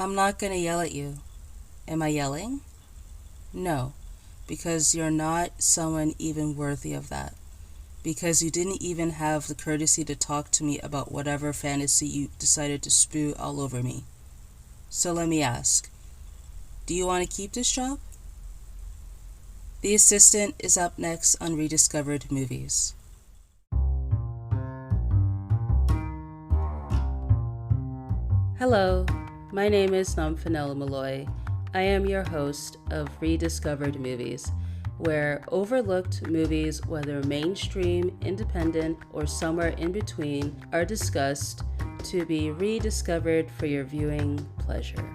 I'm not gonna yell at you. Am I yelling? No, because you're not someone even worthy of that. Because you didn't even have the courtesy to talk to me about whatever fantasy you decided to spew all over me. So let me ask, do you want to keep this job? The Assistant is up next on Rediscovered Movies. Hello, my name is Nomfanelo. I am your host of Rediscovered Movies, where overlooked movies, whether mainstream, independent, or somewhere in between, are discussed to be rediscovered for your viewing pleasure.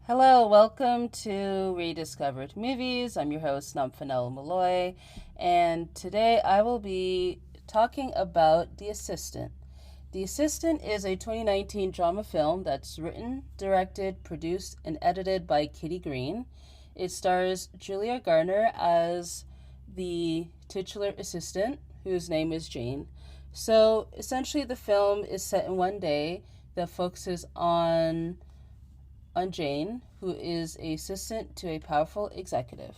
Hello, welcome to Rediscovered Movies. I'm your host, Nomfanelo, and today I will be talking about The Assistant. The Assistant is a 2019 drama film that's written, directed, produced, and edited by Kitty Green. It stars Julia Garner as the titular assistant, whose name is Jane. So essentially the film is set in one day that focuses on Jane, who is an assistant to a powerful executive.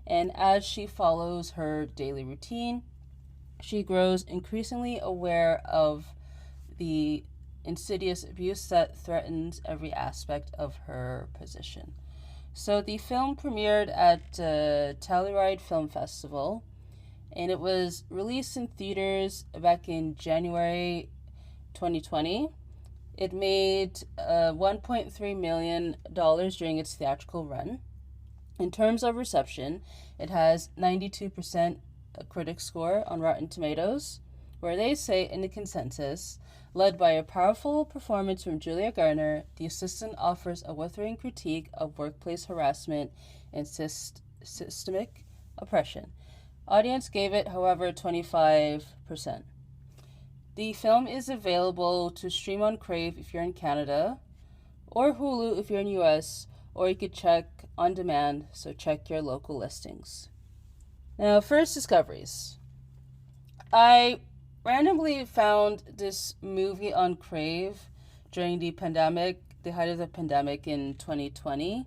And as she follows her daily routine, she grows increasingly aware of the insidious abuse that threatens every aspect of her position. So the film premiered at Telluride Film Festival, and it was released in theaters back in January 2020. It made $1.3 million during its theatrical run. In terms of reception, it has 92% critic score on Rotten Tomatoes, where they say in the consensus, led by a powerful performance from Julia Garner, The Assistant offers a withering critique of workplace harassment and systemic oppression. Audience gave it, however, 25%. The film is available to stream on Crave if you're in Canada, or Hulu if you're in US, or you could check on demand, so check your local listings. Now, first discoveries. I randomly found this movie on Crave during the height of the pandemic in 2020,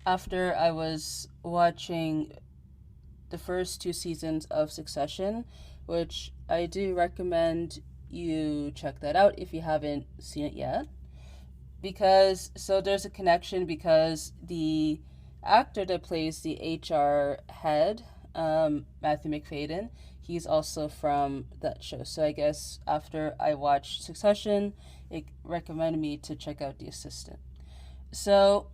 after I was watching the first two seasons of Succession, which I do recommend you check that out if you haven't seen it yet. So there's a connection because the actor that plays the HR head, Matthew McFadden, he's also from that show. So I guess after I watched Succession, it recommended me to check out The Assistant. So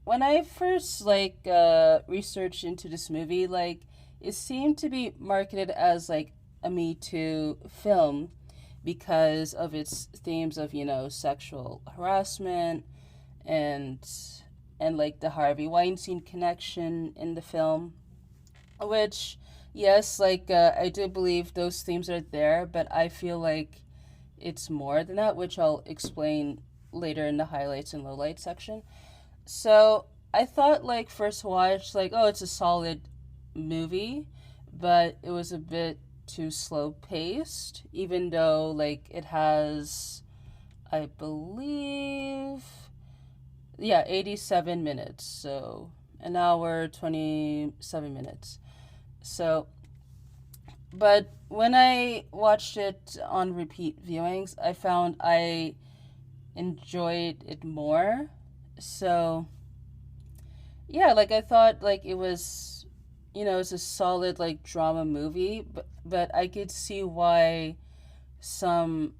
when I first researched into this movie, it seemed to be marketed as a Me Too film because of its themes of, sexual harassment and the Harvey Weinstein connection in the film, which, yes, I do believe those themes are there, but I feel like it's more than that, which I'll explain later in the highlights and lowlights section. So I thought, first watch, oh, it's a solid movie, but it was a bit too slow paced, even though it has, I believe, 87 minutes, so an hour 27 minutes. So, but when I watched it on repeat viewings, I found I enjoyed it more. So yeah, I thought it was, it's a solid drama movie, but I could see why some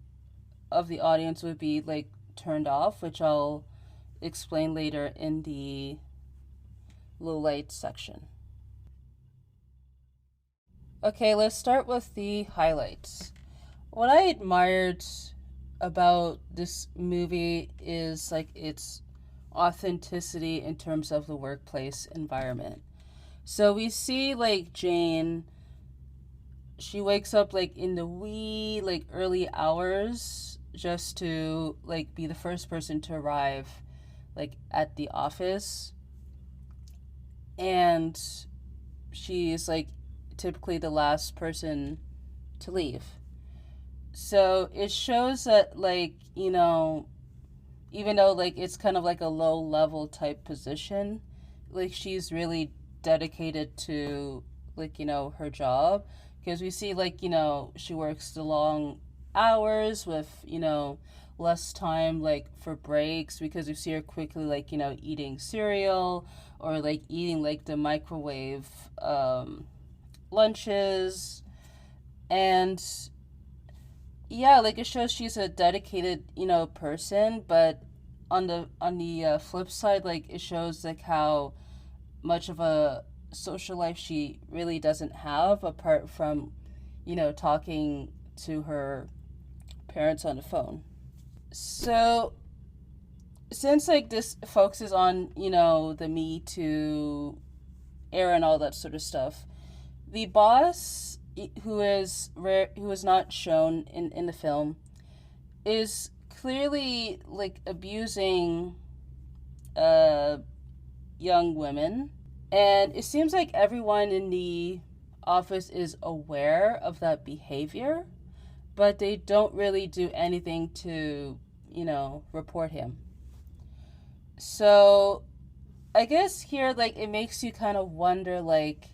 of the audience would be turned off, which I'll explain later in the lowlights section. Okay, let's start with the highlights. What I admired about this movie is its authenticity in terms of the workplace environment. So we see Jane, she wakes up in the wee early hours just to be the first person to arrive at the office, and she's typically the last person to leave. So it shows that, like, even though, like, it's kind of like a low level type position, like, she's really dedicated to, like, her job. Because we see, like, she works the long hours with, less time, like, for breaks, because we see her quickly, like, eating cereal, or, like, eating, like, the microwave lunches. And yeah, like, it shows she's a dedicated, person, but on the flip side, like, it shows, like, how much of a social life she really doesn't have, apart from, talking to her parents on the phone. So since, like, this focuses on, the Me Too era and all that sort of stuff, the boss, who is not shown in the film, is clearly, like, abusing uh young women, and it seems like everyone in the office is aware of that behavior, but they don't really do anything to, report him. So I guess here, like, it makes you kind of wonder, like,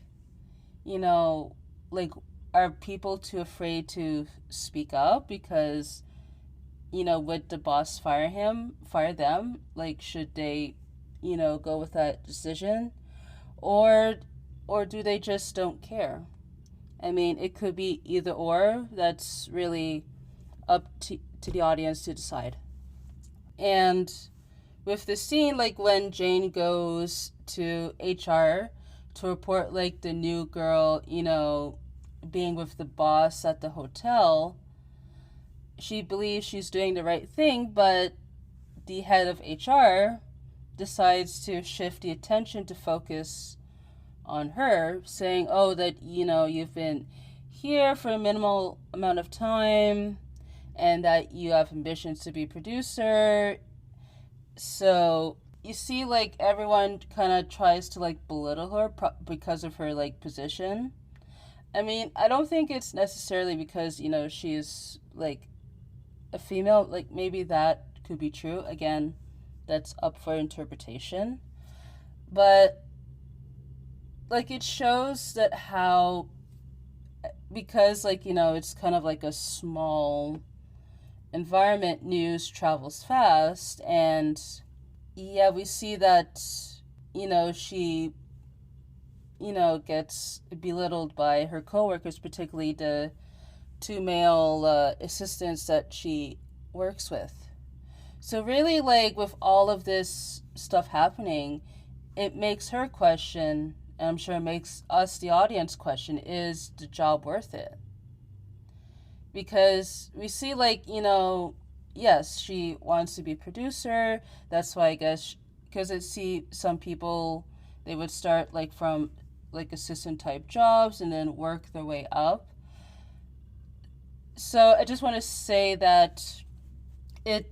you know like, are people too afraid to speak up? Because, would the boss fire them? Like, should they, go with that decision? Or do they just don't care? I mean, it could be either or. That's really up to the audience to decide. And with the scene, like, when Jane goes to HR to report, like, the new girl, being with the boss at the hotel, she believes she's doing the right thing, but the head of HR decides to shift the attention to focus on her, saying, oh, that, you've been here for a minimal amount of time, and that you have ambitions to be producer. So you see, like, everyone kind of tries to, like, belittle her because of her, like, position. I mean, I don't think it's necessarily because, she's, like, a female. Like, maybe that could be true. Again, that's up for interpretation. But, like, it shows that how, because, like, it's kind of like a small environment, news travels fast. And yeah, we see that, she, gets belittled by her coworkers, particularly the two male assistants that she works with. So really, like, with all of this stuff happening, it makes her question, and I'm sure it makes us, the audience, question, is the job worth it? Because we see, like, yes, she wants to be a producer. That's why, I guess, because I see some people, they would start, like, from, like, assistant type jobs and then work their way up. So I just want to say that it,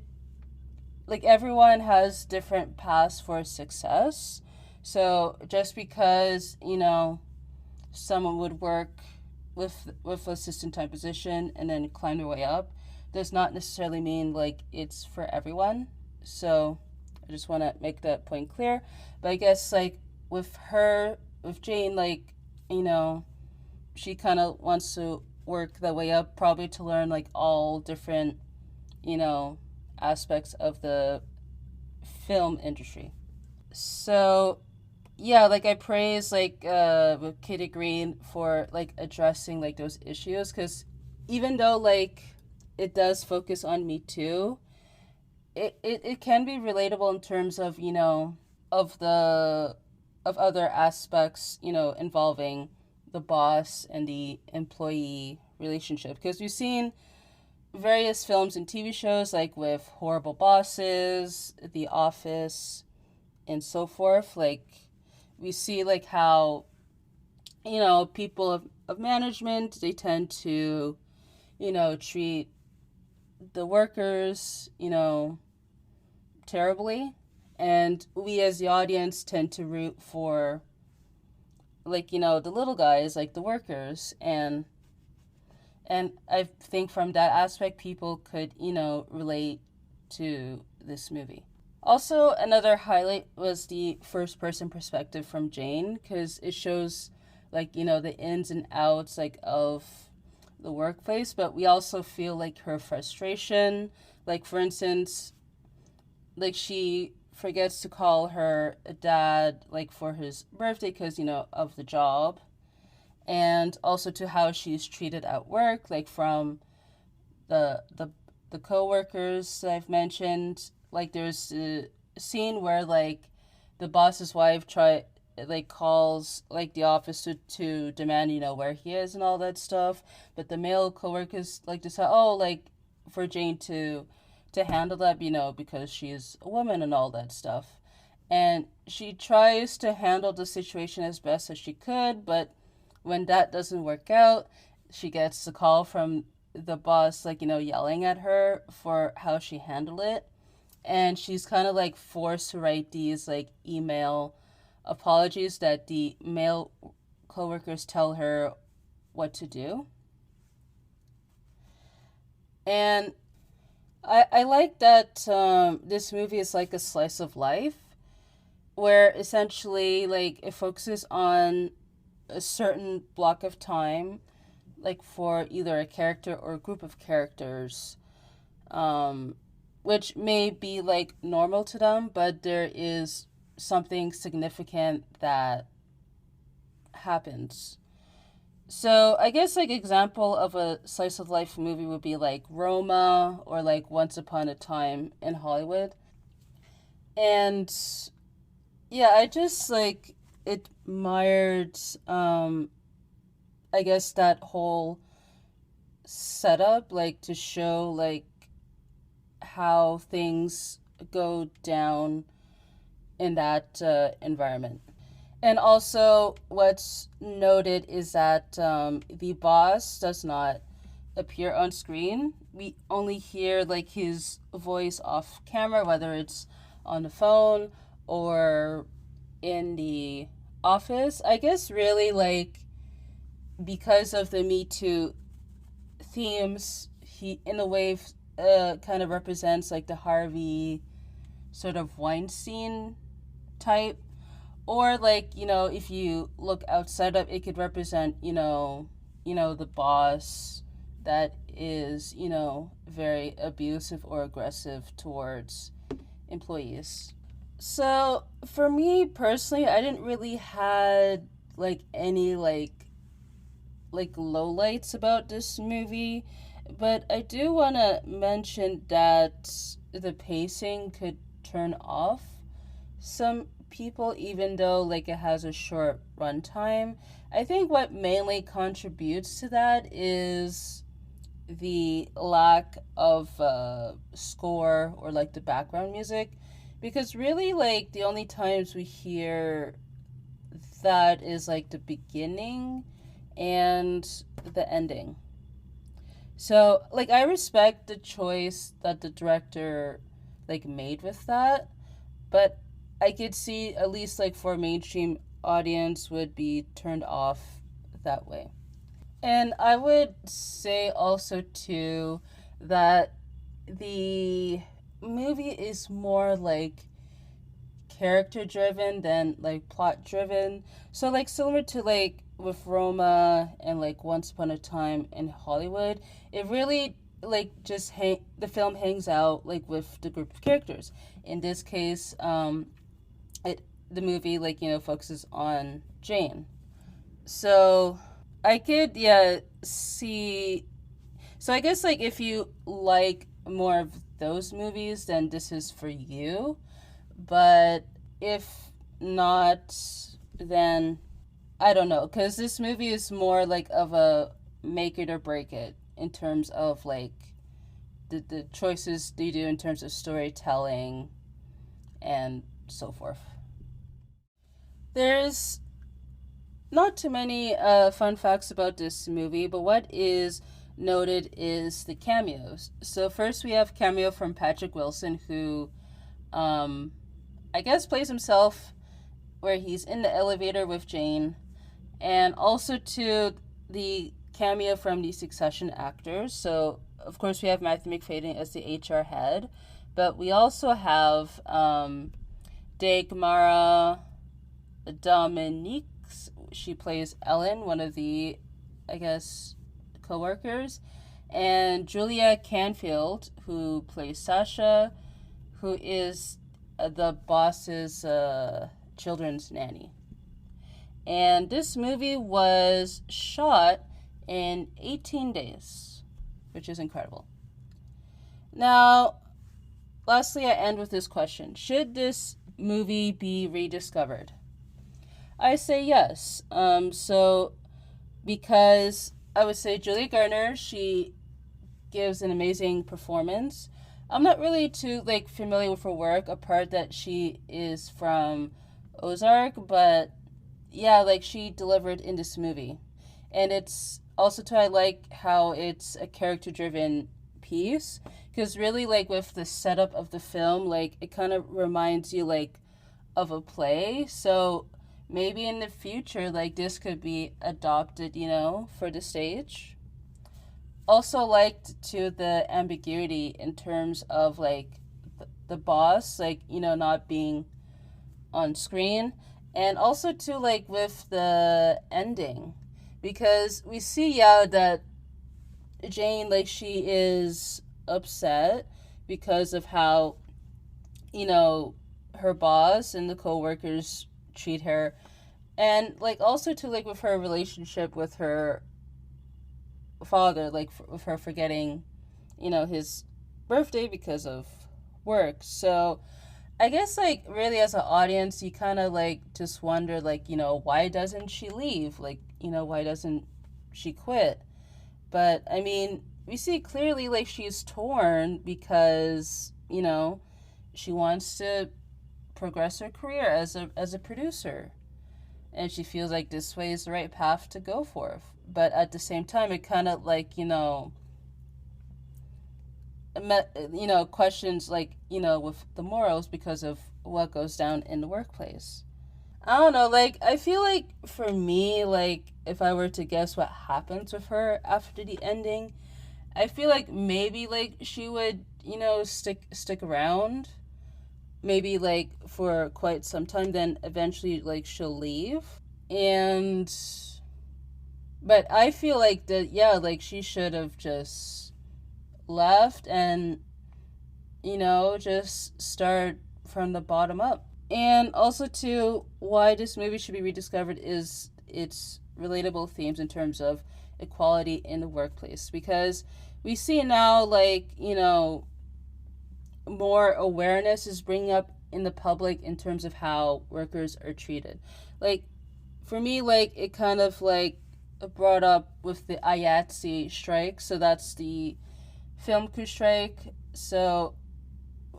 like, everyone has different paths for success. So just because, someone would work with assistant type position and then climb their way up, does not necessarily mean, like, it's for everyone. So I just want to make that point clear. But I guess, like, with Jane, like, she kind of wants to work that way up, probably to learn, like, all different, aspects of the film industry. So yeah, like, I praise, like, with Kitty Green for, like, addressing, like, those issues, because even though, like, it does focus on Me Too, it can be relatable in terms of, of the of other aspects, involving the boss and the employee relationship, because we've seen various films and TV shows, like, with Horrible Bosses, The Office, and so forth. Like, we see, like, how, people of management, they tend to, treat the workers, terribly. And we as the audience tend to root for, like, the little guys, like the workers. And And I think from that aspect, people could, relate to this movie. Also, another highlight was the first person perspective from Jane, because it shows, like, the ins and outs, like, of the workplace, but we also feel, like, her frustration. Like, for instance, like, she forgets to call her dad, like, for his birthday because, of the job. And also to how she's treated at work, like, from the coworkers that I've mentioned. Like, there's a scene where, like, the boss's wife calls, like, the office to demand, where he is and all that stuff. But the male coworkers like to say, oh, like, for Jane to handle that, because she's a woman and all that stuff. And she tries to handle the situation as best as she could, but when that doesn't work out, she gets a call from the boss, like, yelling at her for how she handled it. And she's kind of like forced to write these, like, email apologies that the male coworkers tell her what to do. And I like that this movie is like a slice of life where essentially, like, it focuses on a certain block of time, like, for either a character or a group of characters, which may be, like, normal to them, but there is something significant that happens. So I guess, like, example of a slice of life movie would be like Roma or like Once Upon a Time in Hollywood. And yeah, I just, like, admired I guess that whole setup, like, to show, like, how things go down in that environment. And also, what's noted is that the boss does not appear on screen. We only hear, like, his voice off camera, whether it's on the phone or in the office. I guess, really, like, because of the Me Too themes, he, in a way, kind of represents, like, the Harvey sort of Weinstein type. Or, like, if you look outside of it, could represent, the boss that is, very abusive or aggressive towards employees. So for me personally, I didn't really had, like, any, like lowlights about this movie, but I do want to mention that the pacing could turn off some people, even though, like, it has a short runtime. I think what mainly contributes to that is the lack of score or, like, the background music, because really, like, the only times we hear that is, like, the beginning and the ending. So, like, I respect the choice that the director, like, made with that, but I could see, at least, like, for a mainstream audience, would be turned off that way. And I would say also too that the movie is more, like, character driven than, like, plot driven. So, like, similar to, like, with Roma and, like, Once Upon a Time in Hollywood, it really, like, the film hangs out, like, with the group of characters. In this case, the movie, like, focuses on Jane. So I could, yeah, see. So I guess, like, if you like more of those movies, then this is for you. But if not, then I don't know, because this movie is more, like, of a make it or break it in terms of, like, the choices they do in terms of storytelling and so forth. There's not too many fun facts about this movie, but what is noted is the cameos. So first we have cameo from Patrick Wilson, who I guess plays himself, where he's in the elevator with Jane, and also to the cameo from the Succession actors. So, of course, we have Matthew McFadden as the HR head, but we also have Dagmara Dominique. She plays Ellen, one of the, I guess, co-workers, and Julia Canfield, who plays Sasha, who is the boss's children's nanny. And this movie was shot in 18 days, which is incredible. Now, lastly, I end with this question. Should this movie be rediscovered? I say yes. Because I would say Julia Garner, she gives an amazing performance. I'm not really too familiar with her work, apart that she is from Ozark, but yeah, she delivered in this movie. And it's also too, I like how it's a character-driven piece, because really with the setup of the film, it kind of reminds you of a play. So maybe in the future, this could be adopted, for the stage. Also liked, too, the ambiguity in terms of, the boss, not being on screen. And also, too, with the ending. Because we see, that Jane, she is upset because of how, her boss and the co-workers treat her. And, also, too, with her relationship with her father, with her forgetting, his birthday because of work. So I guess really as an audience, you kind of just wonder why doesn't she leave? Why doesn't she quit? But I mean, we see clearly she's torn because she wants to progress her career as a producer, and she feels this way is the right path to go for. But at the same time, it kind of questions with the morals because of what goes down in the workplace. I don't know, I feel for me, if I were to guess what happens with her after the ending, I feel maybe she would stick around, maybe for quite some time, then eventually she'll leave. But I feel that she should have just left and just start from the bottom up. And also too, why this movie should be rediscovered is its relatable themes in terms of equality in the workplace, because we see now more awareness is bringing up in the public in terms of how workers are treated. For me, it kind of brought up with the IATSE strike. So that's the film crew strike. So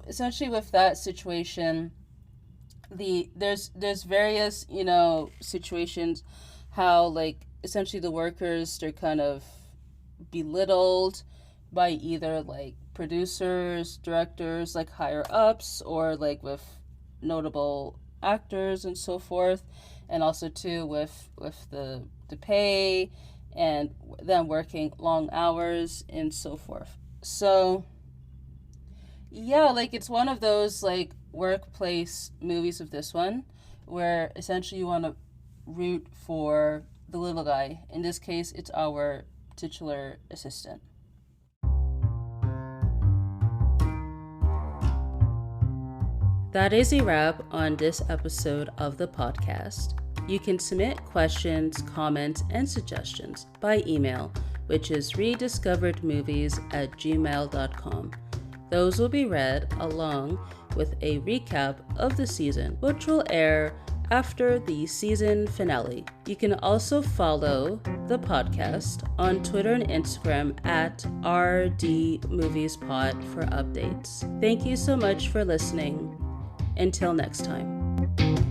essentially with that situation, there's various situations how essentially the workers, they're kind of belittled by either producers, directors, higher ups, or with notable actors and so forth. And also too with the pay, and them working long hours and so forth. So yeah, it's one of those workplace movies of this one, where essentially you want to root for the little guy. In this case, it's our titular assistant. That is a wrap on this episode of the podcast. You can submit questions, comments, and suggestions by email, which is rediscoveredmovies@gmail.com. Those will be read along with a recap of the season, which will air after the season finale. You can also follow the podcast on Twitter and Instagram at RDMoviesPod for updates. Thank you so much for listening. Until next time.